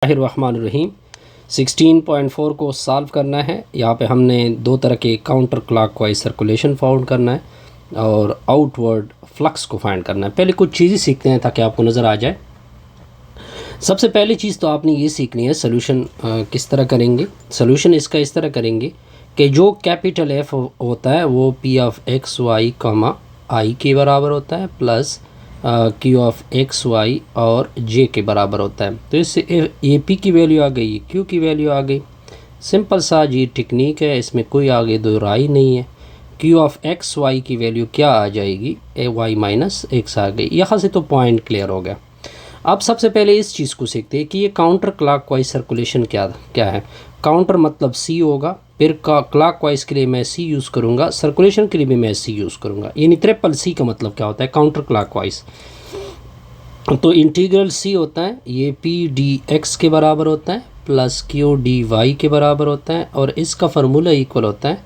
बिस्मिल्लाहिर्रहमानिर्रहीम 16.4 को सॉल्व करना है। यहाँ पे हमने दो तरह के काउंटर क्लॉकवाइज सर्कुलेशन फाउंड करना है और आउटवर्ड फ्लक्स को फाइंड करना है। पहले कुछ चीज़ें सीखते हैं ताकि आपको नज़र आ जाए। सबसे पहली चीज़ तो आपने ये सीखनी है सोल्यूशन किस तरह करेंगे। सोल्यूशन इसका इस तरह करेंगे कि जो कैपिटल एफ होता है वो P of X Y comma I के बराबर होता है plus Q of X Y और जे के बराबर होता है। तो इससे ए पी की वैल्यू आ गई, क्यू की वैल्यू आ गई। सिंपल सा जी टेक्निक है, इसमें कोई आगे दो राय नहीं है। क्यू ऑफ एक्स वाई की वैल्यू क्या आ जाएगी, ए वाई माइनस एक्स आ गई। यहाँ से तो पॉइंट क्लियर हो गया। अब सबसे पहले इस चीज़ को सीखते हैं कि ये काउंटर क्लॉकवाइज सर्कुलेशन क्या है। काउंटर मतलब सी होगा, फिर क्लॉकवाइज के लिए मैं सी यूज़ करूँगा, सर्कुलेशन के लिए भी मैं सी यूज़ करूँगा। यानी ट्रिपल सी का मतलब क्या होता है काउंटर क्लॉकवाइज। तो इंटीग्रल सी होता है ये पी डी एक्स के बराबर होता है प्लस क्यू डी वाई के बराबर होता है और इसका फार्मूला इक्वल होता है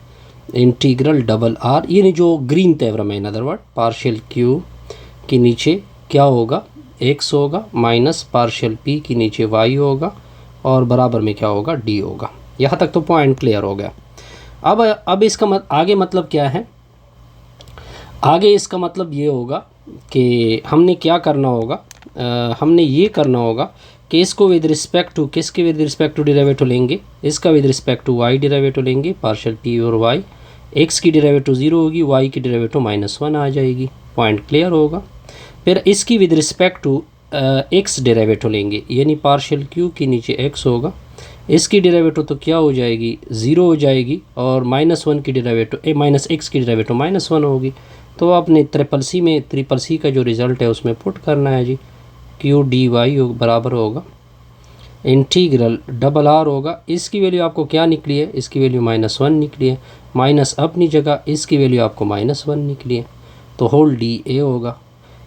इंटीग्रल डबल आर, यानी जो ग्रीन तेवरम है in other word partial Q के नीचे क्या होगा एक्स होगा माइनस पार्शियल पी के नीचे वाई होगा और बराबर में क्या होगा डी होगा। यहाँ तक तो पॉइंट क्लियर हो गया। अब इसका आगे मतलब क्या है, आगे इसका मतलब ये होगा कि हमने क्या करना होगा, हमने ये करना होगा कि इसको विद रिस्पेक्ट टू किसके विद रिस्पेक्ट टू डेरिवेटिव लेंगे, इसका with respect to Y derivative लेंगे पार्शियल पी और वाई। एक्स की डेरिवेटिव 0 होगी, वाई की डेरिवेटिव -1 आ जाएगी। पॉइंट क्लियर होगा। फिर इसकी with respect to X derivative लेंगे, यानी पार्शियल क्यू के नीचे एक्स होगा, इसकी डेरिवेटिव तो क्या हो जाएगी 0 हो जाएगी और -1 की डेरिवेटिव माइनस एक्स की डेरिवेटिव -1 होगी। तो आपने ट्रिपल सी का जो रिज़ल्ट है उसमें पुट करना है जी। क्यू डी वाई बराबर होगा इंटीग्रल डबल आर होगा। इसकी वैल्यू आपको क्या निकली है, इसकी वैल्यू -1 निकली है, माइनस अपनी जगह, इसकी वैल्यू आपको -1 निकली है तो होल डी ए होगा।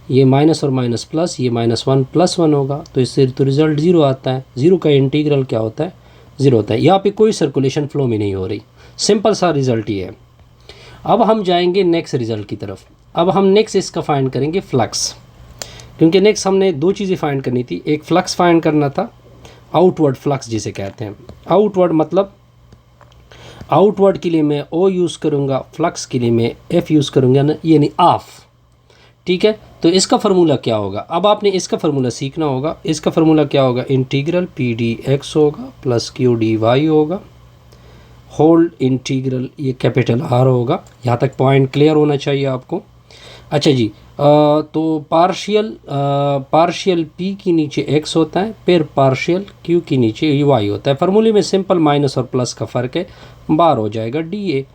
ये माइनस और माइनस प्लस, ये -1 + 1 होगा तो इससे तो रिज़ल्ट 0 आता है। 0 का इंटीग्रल क्या होता है 0 होता है। यहाँ पे कोई सर्कुलेशन फ्लो में नहीं हो रही, सिंपल सा रिज़ल्ट ये है। अब हम जाएंगे नेक्स्ट रिज़ल्ट की तरफ। अब हम नेक्स्ट इसका फाइंड करेंगे फ्लक्स, क्योंकि नेक्स्ट हमने दो चीज़ें फाइंड करनी थी। एक फ्लक्स फाइंड करना था, आउटवर्ड फ्लक्स जिसे कहते हैं। आउटवर्ड मतलब आउटवर्ड के लिए मैं ओ यूज़ करूँगा, फ्लक्स के लिए मैं एफ यूज़ करूँगा ना, यानी ऑफ। ठीक है, तो इसका फार्मूला क्या होगा, अब आपने इसका फार्मूला सीखना होगा। इसका फार्मूला क्या होगा, इंटीग्रल पी डी एक्स होगा प्लस क्यू डी वाई होगा होल इंटीग्रल ये कैपिटल आर होगा। यहाँ तक पॉइंट क्लियर होना चाहिए आपको। अच्छा जी, तो पार्शियल पी के नीचे एक्स होता है, फिर पार्शियल क्यू के नीचे वाई होता है। फार्मूले में सिंपल माइनस और प्लस का फ़र्क है, बार हो जाएगा डी ए।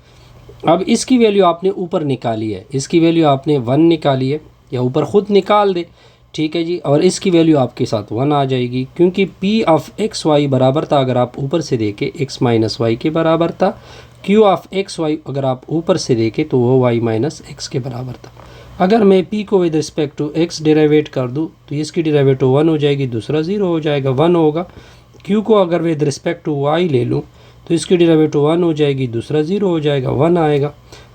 अब इसकी वैल्यू आपने ऊपर निकाली है, इसकी वैल्यू आपने 1 निकाली है, या ऊपर ख़ुद निकाल दे, ठीक है जी। और इसकी वैल्यू आपके साथ 1 आ जाएगी, क्योंकि पी ऑफ एक्स वाई बराबर था, अगर आप ऊपर से देखें एक्स माइनस वाई के बराबर था। क्यू ऑफ एक्स वाई अगर आप ऊपर से देखें तो वो वाई माइनस एक्स के बराबर था। अगर मैं पी को with respect to X derivate कर दूँ तो इसकी डेरिवेटिव 1 हो जाएगी, दूसरा 0 हो जाएगा, 1 होगा। क्यू को अगर विद रिस्पेक्ट टू वाई ले लूँ तो इसकी डेरिवेटिव 1 हो जाएगी, दूसरा 0 हो जाएगा, 1 आएगा।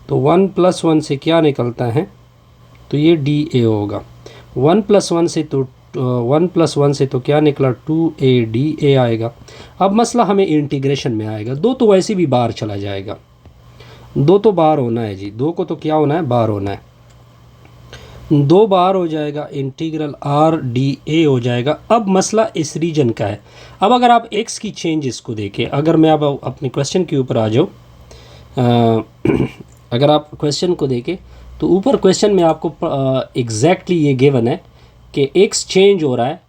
तो 1 + 1 से क्या निकलता है, तो ये डी ए होगा। 1 + 1 से तो क्या निकला 2a डी ए आएगा। अब मसला हमें इंटीग्रेशन में आएगा। दो तो वैसे भी बाहर चला जाएगा, दो तो बाहर होना है जी, दो को तो क्या होना है बाहर होना है, 2 बार हो जाएगा, इंटीग्रल आर डी ए हो जाएगा। अब मसला इस रीजन का है। अब अगर आप एक्स की चेंजेस को देखें, अगर मैं अब अपने क्वेश्चन के ऊपर आ जाऊँ, अगर आप क्वेश्चन को देखें तो ऊपर क्वेश्चन में आपको एग्जैक्टली ये गिवन है कि एक्स चेंज हो रहा है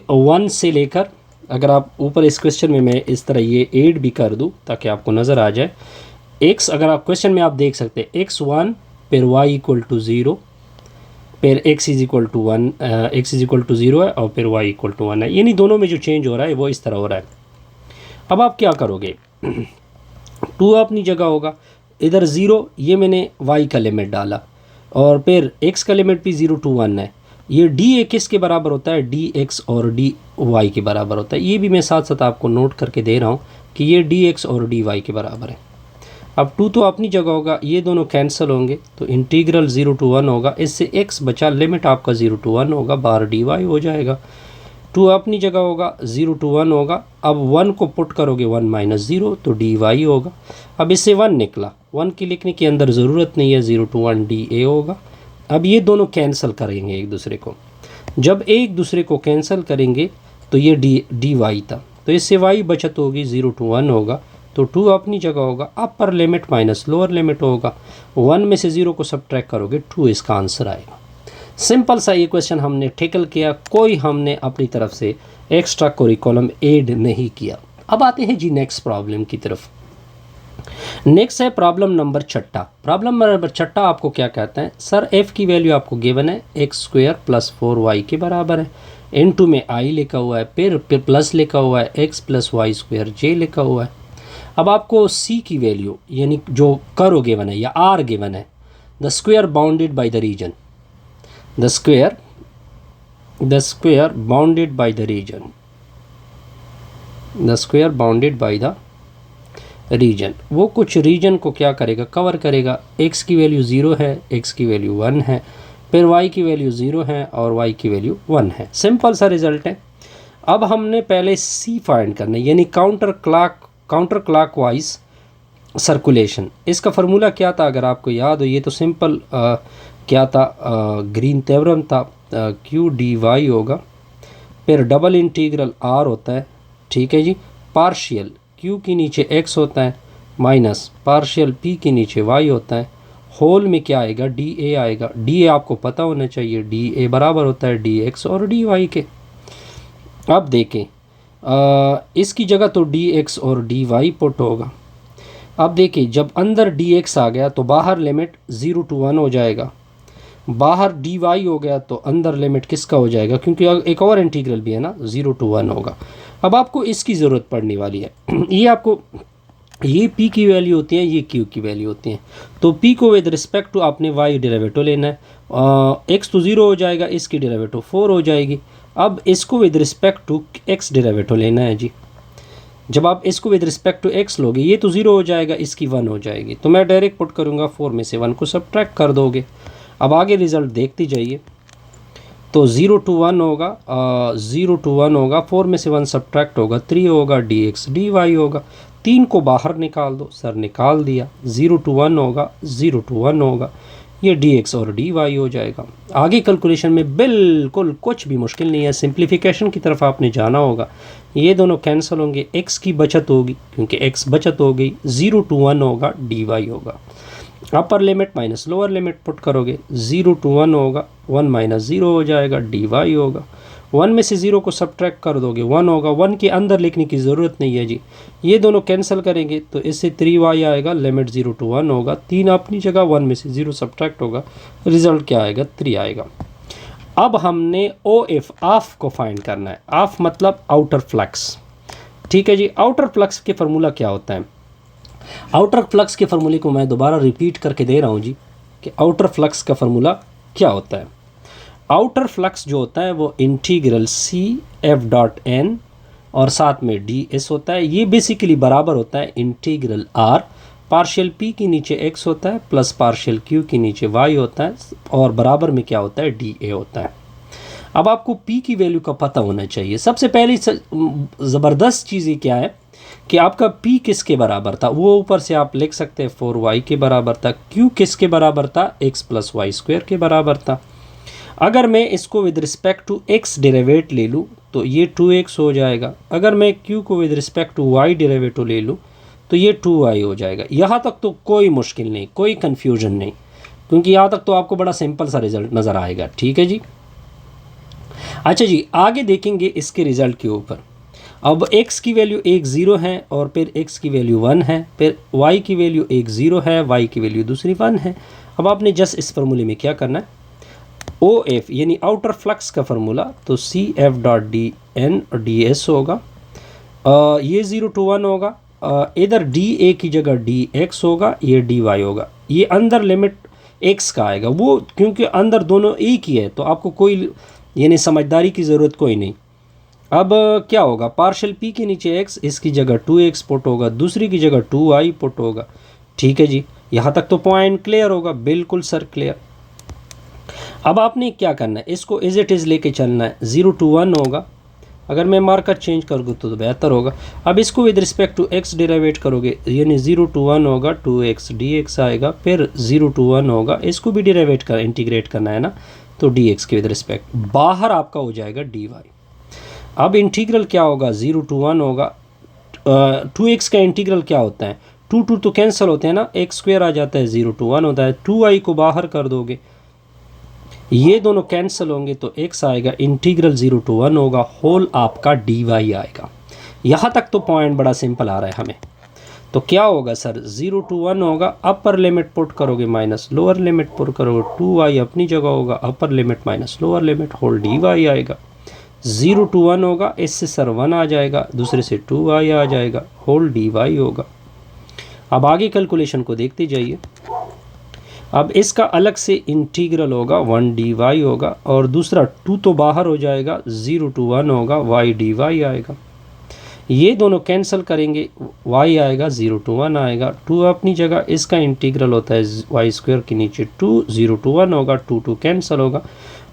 1 से लेकर, अगर आप ऊपर इस क्वेश्चन में मैं इस तरह ये 8 भी कर दूँ ताकि आपको नज़र आ जाए। एक्स अगर आप क्वेश्चन में आप देख सकते हैं x1 फिर y = 0 फिर x = 1, x = 0 है और फिर y = 1 है, यानी दोनों में जो चेंज हो रहा है वो इस तरह हो रहा है। अब आप क्या करोगे 2 अपनी जगह होगा, इधर 0, ये मैंने y का लिमिट डाला और फिर x का लिमिट भी 0 to 1 है। ये डी ए किसके बराबर होता है, डी एक्स और डी वाई के बराबर होता है। ये भी मैं साथ साथ आपको नोट करके दे रहा हूँ कि ये डी एक्स और डी वाई के बराबर है। अब 2 तो अपनी जगह होगा, ये दोनों कैंसिल होंगे तो इंटीग्रल 0 to 1 होगा, इससे x बचा, लिमिट आपका 0 to 1 होगा, बार डी वाई हो जाएगा। 2 अपनी जगह होगा, 0 to 1 होगा। अब 1 को पुट करोगे 1 माइनस 0 तो dy होगा। अब इससे 1 निकला, 1 की लिखने की अंदर ज़रूरत नहीं है, 0 to 1 dA होगा। अब ये दोनों कैंसिल करेंगे एक दूसरे को, जब एक दूसरे को कैंसिल करेंगे तो ये dy था, तो इससे y बचत होगी, 0 to 1 होगा तो 2 अपनी जगह होगा। Upper limit minus lower limit होगा, 1 में से 0 को सब्ट्रैक्ट करोगे 2 इसका आंसर आएगा। सिंपल सा ये क्वेश्चन हमने टैकल किया, कोई हमने अपनी तरफ से एक्स्ट्रा करिकुलम ऐड नहीं किया। अब आते हैं जी नेक्स्ट प्रॉब्लम की तरफ। नेक्स्ट है प्रॉब्लम नंबर 6। प्रॉब्लम नंबर 6 आपको क्या कहता है, सर f की वैल्यू आपको गिवन है x² + 4y के बराबर है, इनटू में i लिखा हुआ है, फिर प्लस लिखा हुआ है x + y² j लिखा हुआ है। अब आपको c की वैल्यू यानी जो कर्व गिवन है या r गिवन है, the square bounded by the region, the square bounded by the region, the square bounded by the region, वो कुछ रीजन को क्या करेगा, कवर करेगा। x की वैल्यू 0 है, x की वैल्यू 1 है, फिर y की वैल्यू 0 है और y की वैल्यू 1 है। सिंपल सा रिजल्ट है। अब हमने पहले c फाइंड करना है, यानी काउंटर क्लॉकवाइज सर्कुलेशन। इसका फार्मूला क्या था अगर आपको याद हो, ये तो सिंपल क्या था, ग्रीन थ्योरम था, q dy होगा, फिर डबल इंटीग्रल r होता है, ठीक है जी, पार्शियल q के नीचे x होता है माइनस पार्शियल p के नीचे y होता है, होल में क्या आएगा, dA आएगा। dA आपको पता होना चाहिए, dA बराबर होता है dx और dy के। अब देखें इसकी जगह तो dx और dy पुट होगा। अब देखिए जब अंदर dx आ गया तो बाहर लिमिट 0 to 1 हो जाएगा, बाहर dy हो गया तो अंदर लिमिट किसका हो जाएगा, क्योंकि एक और इंटीग्रल भी है ना, 0 to 1 होगा। अब आपको इसकी ज़रूरत पड़ने वाली है, ये आपको ये p की वैल्यू होती है, ये q की वैल्यू होती है। तो p को विद रिस्पेक्ट टू आपने y डेरिवेटिव लेना है, x तो 0 हो जाएगा, इसकी डेरिवेटिव 4 हो जाएगी। अब इसको with respect to x derivative लेना है जी। जब आप इसको विद रिस्पेक्ट टू x लोगे, ये तो 0 हो जाएगा, इसकी 1 हो जाएगी, तो मैं डायरेक्ट पुट करूँगा, 4 में से 1 को सब्ट्रैक्ट कर दोगे। अब आगे रिज़ल्ट देखती जाइए, तो 0 to 1 होगा, 0 to 1 होगा, 4 में से 1 सब्ट्रैक्ट होगा, 3 होगा, dx dy होगा, 3 को बाहर निकाल दो, सर निकाल दिया, 0 to 1 होगा, 0 to 1 होगा, ये dx और dy हो जाएगा। आगे कैलकुलेशन में बिल्कुल कुछ भी मुश्किल नहीं है, सिंप्लीफिकेशन की तरफ आपने जाना होगा। ये दोनों कैंसिल होंगे, x की बचत होगी क्योंकि x बचत हो गई, 0 to 1 होगा, dy होगा। Upper limit minus lower limit put करोगे, 0 to 1 होगा, 1 माइनस 0 हो जाएगा, dy होगा। 1 में से 0 को सब्ट्रैक्ट कर दोगे, 1 होगा, 1 के अंदर लिखने की ज़रूरत नहीं है जी। ये दोनों कैंसिल करेंगे तो इससे 3y आएगा, लिमिट 0 to 1 होगा, 3 अपनी जगह, 1 में से 0 सब्ट्रैक्ट होगा, रिज़ल्ट क्या आएगा, 3 आएगा। अब हमने OF ऑफ को फाइंड करना है। ऑफ मतलब आउटर फ्लक्स, ठीक है जी। आउटर फ्लक्स के फार्मूला क्या होता है, आउटर फ्लक्स के फार्मूले को मैं दोबारा रिपीट करके दे रहा हूँ जी, कि आउटर फ्लक्स का फार्मूला क्या होता है। आउटर फ्लक्स जो होता है वो इंटीग्रल CF.n और साथ में ds होता है, ये बेसिकली बराबर होता है इंटीग्रल r, पार्शियल p के नीचे x होता है प्लस पार्शियल q के नीचे y होता है, और बराबर में क्या होता है, dA होता है। अब आपको p की वैल्यू का पता होना चाहिए। सबसे पहली ज़बरदस्त चीज़ ये क्या है कि आपका p किसके बराबर था, वो ऊपर से आप लिख सकते हैं 4y के बराबर था। q किसके बराबर था, x + y² के बराबर था। अगर मैं इसको with respect to x derivate ले लूँ तो ये 2x हो जाएगा। अगर मैं q को with respect to y derivative ले लूँ तो ये 2y हो जाएगा। यहाँ तक तो कोई मुश्किल नहीं, कोई कन्फ्यूजन नहीं, क्योंकि यहाँ तक तो आपको बड़ा सिंपल सा रिज़ल्ट नज़र आएगा, ठीक है जी। अच्छा जी, आगे देखेंगे इसके रिज़ल्ट के ऊपर। अब x की वैल्यू 1 0 है और फिर x की वैल्यू 1 है, फिर y की वैल्यू 1 0 है, y की वैल्यू दूसरी 1 है। अब आपने जस्ट इस फार्मूले में क्या करना है, OF यानी आउटर फ्लक्स का फार्मूला, तो CF.dn और ds होगा, ये 0 to 1 होगा, इधर dA की जगह dx होगा, ये dy होगा। ये अंदर लिमिट x का आएगा, वो क्योंकि अंदर दोनों एक ही है तो आपको कोई यानी समझदारी की ज़रूरत कोई नहीं। अब क्या होगा, पार्शियल p के नीचे x, इसकी जगह 2x पुट होगा, दूसरी की जगह 2y पुट होगा, ठीक है जी। यहाँ तक तो पॉइंट क्लियर होगा, बिल्कुल सर क्लियर। अब आपने क्या करना है, इसको एज इट इज़ लेके चलना है, 0 to 1 होगा, अगर मैं मार्कर चेंज करूँगा तो बेहतर होगा। अब इसको with respect to X derivate करोगे, यानी 0 to 1 होगा 2x dx आएगा, फिर 0 to 1 होगा, इसको भी डेरिवेट कर इंटीग्रेट करना है ना, तो dx के विद रिस्पेक्ट, बाहर आपका हो जाएगा dy। अब इंटीग्रल क्या होगा, 0 to 1 होगा, 2x का इंटीग्रल क्या होता है, 2 तो कैंसिल होते हैं ना, x स्क्वायर आ जाता है, 0 to 1 होता है, 2i को बाहर कर दोगे, ये दोनों कैंसिल होंगे तो x आएगा, इंटीग्रल 0 to 1 होगा, होल आपका dy आएगा। यहाँ तक तो पॉइंट बड़ा सिंपल आ रहा है हमें। तो क्या होगा सर, 0 to 1 होगा, अपर लिमिट पुट करोगे माइनस लोअर लिमिट पुट करोगे, 2y अपनी जगह होगा, upper limit minus lower limit, whole dy आएगा। 0 to 1 होगा, इससे सर 1 आ जाएगा, दूसरे से 2y आ जाएगा, होल dy होगा। अब आगे कैलकुलेशन को देखते जाइए। अब इसका अलग से इंटीग्रल होगा 1 dy होगा, और दूसरा 2 तो बाहर हो जाएगा, 0 to 1 होगा, y dy आएगा। ये दोनों कैंसिल करेंगे, y आएगा, 0 to 1 आएगा, 2 अपनी जगह, इसका इंटीग्रल होता है y स्क्वायर के नीचे 2, 0 to 1 होगा, 2 कैंसिल होगा,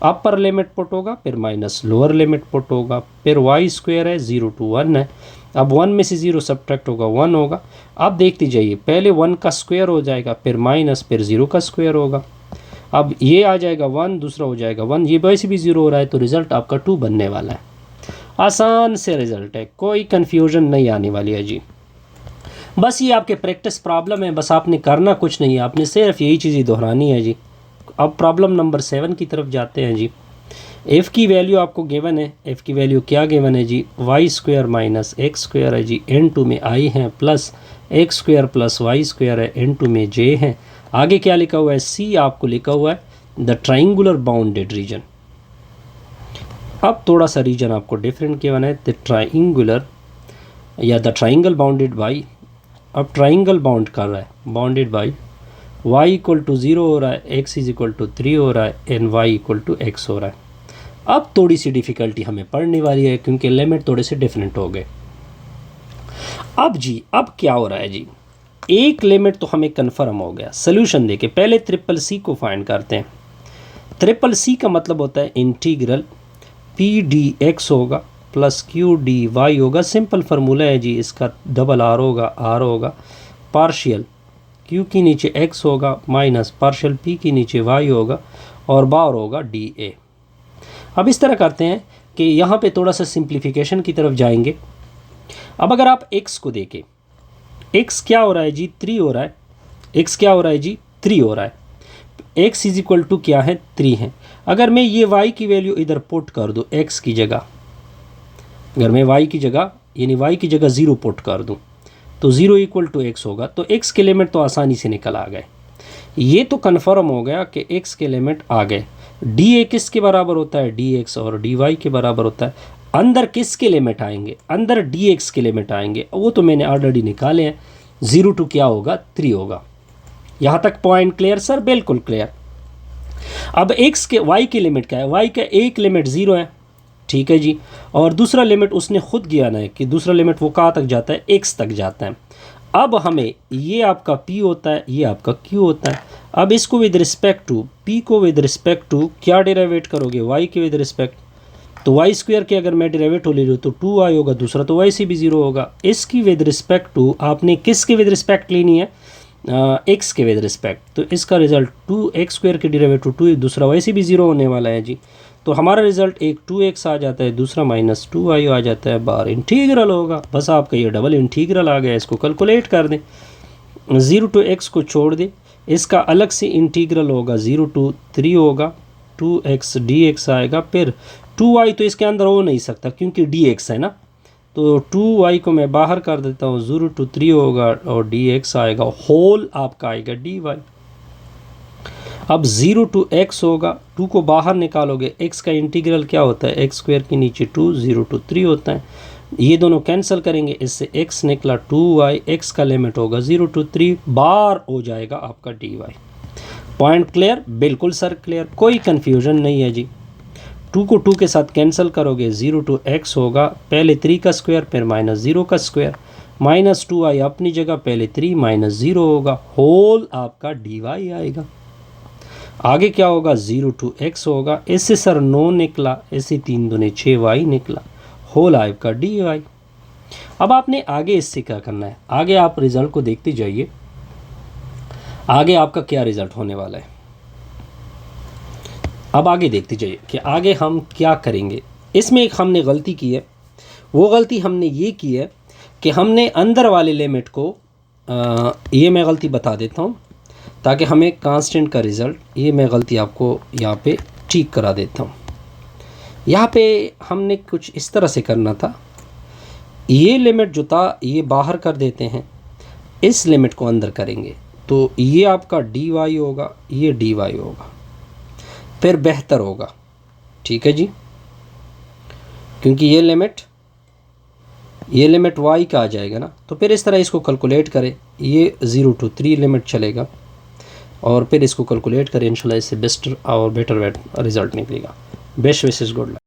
अपर लिमिट पुट होगा, फिर माइनस लोअर लिमिट पुट होगा, फिर y स्क्वायर है, 0 to 1 है, अब 1 में से 0 सब्ट्रैक्ट होगा, 1 होगा। अब देखते जाइए, पहले 1 का स्क्वायर हो जाएगा, फिर माइनस, फिर 0 का स्क्वायर होगा, अब ये आ जाएगा 1, दूसरा हो जाएगा 1, ये वैसे भी 0 हो रहा है, तो रिज़ल्ट आपका 2 बनने वाला है। आसान से रिज़ल्ट है, कोई कन्फ्यूजन नहीं आने वाली है जी। बस ये आपके प्रैक्टिस प्रॉब्लम है, बस आपने करना कुछ नहीं है, आपने सिर्फ यही चीज़ें दोहरानी है जी। अब प्रॉब्लम नंबर 7 की तरफ जाते हैं जी। f की वैल्यू आपको गिवन है, f की वैल्यू क्या गिवन है जी, y square minus X square है जी, n2 में i है, plus X square plus Y square है, n2 में j है। आगे क्या लिखा हुआ है, c आपको लिखा हुआ है द ट्राइंगुलर बाउंडेड रीजन। अब थोड़ा सा रीजन आपको डिफरेंट गिवन है, द ट्राइंगुलर या द ट्राइंगल बाउंडेड बाई, अब ट्राइंगल बाउंड कर रहा है, bounded by y equal to 0 हो रहा है, x इज इक्वल टू 3 हो रहा है, and y equal to x हो रहा है। अब थोड़ी सी डिफ़िकल्टी हमें पढ़ने वाली है, क्योंकि लिमिट थोड़े से डिफरेंट हो गए। अब जी, अब क्या हो रहा है जी, एक लिमिट तो हमें कन्फर्म हो गया। सोल्यूशन देके पहले ट्रिपल सी को फाइंड करते हैं। ट्रिपल सी का मतलब होता है इंटीग्रल पी डी एक्स होगा प्लस क्यू डी वाई होगा। सिंपल फार्मूला है जी, इसका डबल आर होगा, आर होगा, पार्शियल क्यू के नीचे एक्स होगा, माइनस पार्शियल पी के नीचे वाई होगा, और बार होगा डी ए। अब इस तरह करते हैं कि यहाँ पे थोड़ा सा सिंप्लीफिकेशन की तरफ जाएंगे। अब अगर आप x को देखें, x क्या हो रहा है जी, 3 हो रहा है, x क्या हो रहा है जी, 3 हो रहा है, x इज इक्वल टू क्या है, 3 है। अगर मैं ये y की वैल्यू इधर पुट कर दूँ x की जगह, अगर मैं y की जगह यानी y की जगह 0 पुट कर दूँ तो 0 इक्वल टू x होगा, तो x के लिमिट तो आसानी से निकल आ गए। ये तो कन्फर्म हो गया कि x के लिमिट आ गए। डी किसके बराबर होता है, dx, और dy के बराबर होता है। अंदर किसके लिमिट आएंगे, अंदर dx के लिमिट आएंगे, वो तो मैंने ऑलरेडी निकाले हैं। 0 to क्या होगा, 3 होगा। यहाँ तक पॉइंट क्लियर सर, बिल्कुल क्लियर। अब x के y की लिमिट क्या है, y का एक लिमिट 0 है, ठीक है जी, और दूसरा लिमिट उसने खुद ज्ञान है कि दूसरा लिमिट वो कहाँ तक जाता है, x तक जाता है। अब हमें ये आपका p होता है, ये आपका q होता है। अब इसको विद रिस्पेक्ट टू p को विद रिस्पेक्ट टू क्या डेरिवेट करोगे, y के विद रिस्पेक्ट, तो y स्क्वायर के अगर मैं डेरिवेट हो ले रही हूँ तो 2y होगा, दूसरा तो y से भी 0 होगा। इसकी विद रिस्पेक्ट टू आपने किसके विद रिस्पेक्ट लेनी है, x के विद रिस्पेक्ट, तो इसका रिजल्ट 2x स्क्वायर के डेरिवेटिव 2, दूसरा y से भी 0 होने वाला है जी। तो हमारा रिजल्ट एक 2x आ जाता है, दूसरा माइनस 2y आ जाता है, बाहर इंटीग्रल होगा। बस आपका ये डबल इंटीग्रल आ गया, इसको कैलकुलेट कर दें। 0 to x को छोड़ दें, इसका अलग से इंटीग्रल होगा, 0 to 3 होगा, 2x dx आएगा, फिर 2y तो इसके अंदर हो नहीं सकता क्योंकि dx है ना, तो 2y को मैं बाहर कर देता हूँ, 0 to 3 होगा और dx आएगा, होल आपका आएगा dy। अब 0 to x होगा, 2 को बाहर निकालोगे, x का इंटीग्रल क्या होता है, x स्क्वायर के नीचे 2, 0 to 3 होता है, ये दोनों कैंसिल करेंगे, इससे x निकला 2y, x का लिमिट होगा 0 to 3, बार हो जाएगा आपका dy। पॉइंट क्लियर, बिल्कुल सर क्लियर, कोई कन्फ्यूजन नहीं है जी। 2 को 2 के साथ कैंसिल करोगे, 0 to x होगा, पहले 3 का स्क्वायर फिर माइनस 0 का स्क्वायर, माइनस 2y अपनी जगह, पहले 3 माइनस 0 होगा, होल आपका dy आएगा। आगे क्या होगा, 0 to x होगा, इससे सर 9 निकला, इससे 3 दूने 6y निकला, होल आइव का डी वाई। अब आपने आगे इससे क्या करना है, आगे आप रिज़ल्ट को देखते जाइए, आगे आपका क्या रिज़ल्ट होने वाला है। अब आगे देखते जाइए कि आगे हम क्या करेंगे। इसमें एक हमने गलती की है, वो गलती हमने ये की है कि हमने अंदर वाले लिमिट को ये मैं गलती बता देता हूँ ताकि हमें कांस्टेंट का रिज़ल्ट, ये मैं गलती आपको यहाँ पे ठीक करा देता हूँ। यहाँ पे हमने कुछ इस तरह से करना था, ये लिमिट जो था ये बाहर कर देते हैं, इस लिमिट को अंदर करेंगे तो ये आपका डी वाई होगा, ये डी वाई होगा, फिर बेहतर होगा। ठीक है जी, क्योंकि ये लिमिट y का आ जाएगा ना, तो फिर इस तरह इसको कैलकुलेट करें, ये 0 to 3 लिमिट चलेगा और फिर इसको कैलकुलेट करें, इंशाल्लाह इससे बेस्ट और बेटर रिज़ल्ट निकलेगा। Best wishes, good luck.